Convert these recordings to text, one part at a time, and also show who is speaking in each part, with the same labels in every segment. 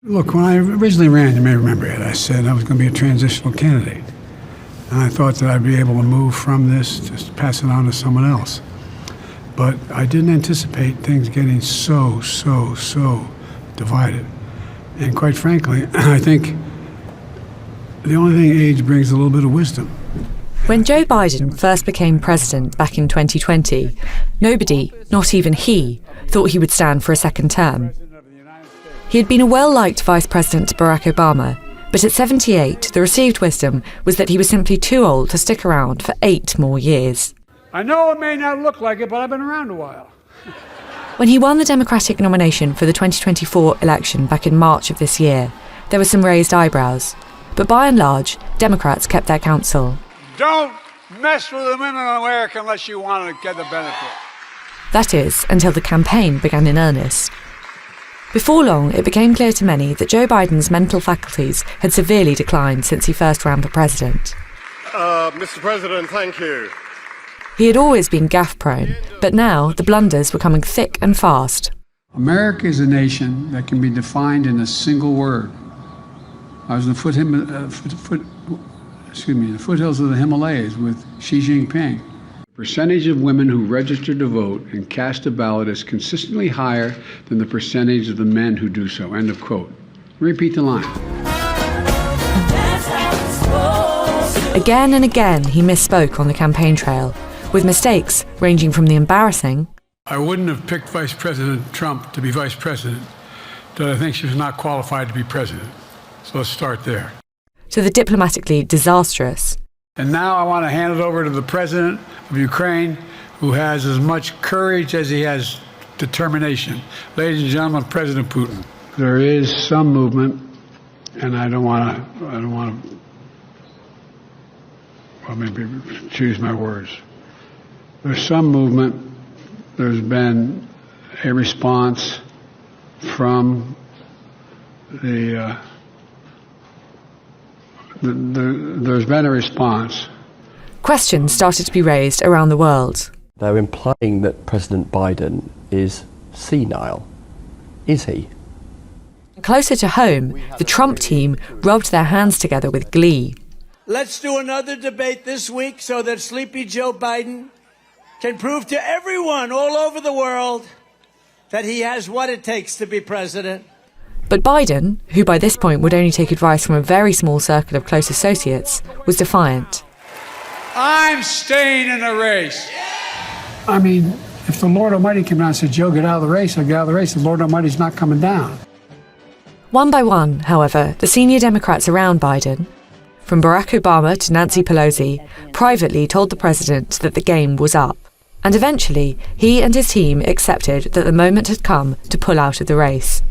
Speaker 1: Look, when I originally ran, you may remember it, I said I was going to be a transitional candidate. And I thought that I'd be able to move from this, just pass it on to someone else. But I didn't anticipate things getting so divided. And quite frankly, I think the only thing age brings is a little bit of wisdom.
Speaker 2: When Joe Biden first became president back in 2020, nobody, not even he, thought he would stand for a second term. He had been a well-liked Vice President to Barack Obama, but at 78, the received wisdom was that he was simply too old to stick around for 8 more years.
Speaker 1: I know it may not look like it, but I've been around a while.
Speaker 2: When he won the Democratic nomination for the 2024 election back in March of this year, there were some raised eyebrows. But by and large, Democrats kept their counsel.
Speaker 1: Don't mess with the women in America unless you want to get the benefit.
Speaker 2: That is, until the campaign began in earnest. Before long, it became clear to many that Joe Biden's mental faculties had severely declined since he first ran for president.
Speaker 3: Mr. President, thank you.
Speaker 2: He had always been gaffe-prone, but now the blunders were coming thick and fast.
Speaker 1: America is a nation that can be defined in a single word. I was in the foothills of the Himalayas with Xi Jinping. The percentage of women who register to vote and cast a ballot is consistently higher than the percentage of the men who do so. End of quote. Repeat the line.
Speaker 2: Again and again, he misspoke on the campaign trail, with mistakes ranging from the embarrassing.
Speaker 1: I wouldn't have picked Vice President Trump to be vice president, that I think she was not qualified to be president. So let's start there.
Speaker 2: To the diplomatically disastrous.
Speaker 1: And now I want to hand it over to the president of Ukraine, who has as much courage as he has determination. Ladies and gentlemen, President Putin. There is some movement, and I don't want to, well, maybe choose my words. There's some movement. There's been a response from there's been a response.
Speaker 2: Questions started to be raised around the world.
Speaker 4: They're implying that President Biden is senile. Is he?
Speaker 2: Closer to home, the Trump team rubbed their hands together with glee.
Speaker 5: Let's do another debate this week so that sleepy Joe Biden can prove to everyone all over the world that he has what it takes to be president.
Speaker 2: But Biden, who by this point would only take advice from a very small circle of close associates, was defiant.
Speaker 1: I'm staying in the race. I mean, if the Lord Almighty came down and said, Joe, get out of the race, I'll get out of the race. The Lord Almighty's not coming down.
Speaker 2: One by one, however, the senior Democrats around Biden, from Barack Obama to Nancy Pelosi, privately told the president that the game was up. And eventually, he and his team accepted that the moment had come to pull out of the race.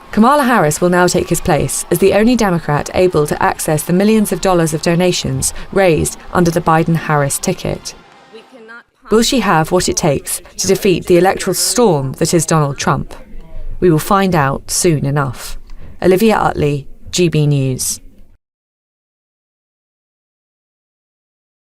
Speaker 2: Kamala Harris will now take his place as the only Democrat able to access the millions of dollars of donations raised under the Biden-Harris ticket. Will she have what it takes to defeat the electoral storm that is Donald Trump? We will find out soon enough. Olivia Utley, GB News.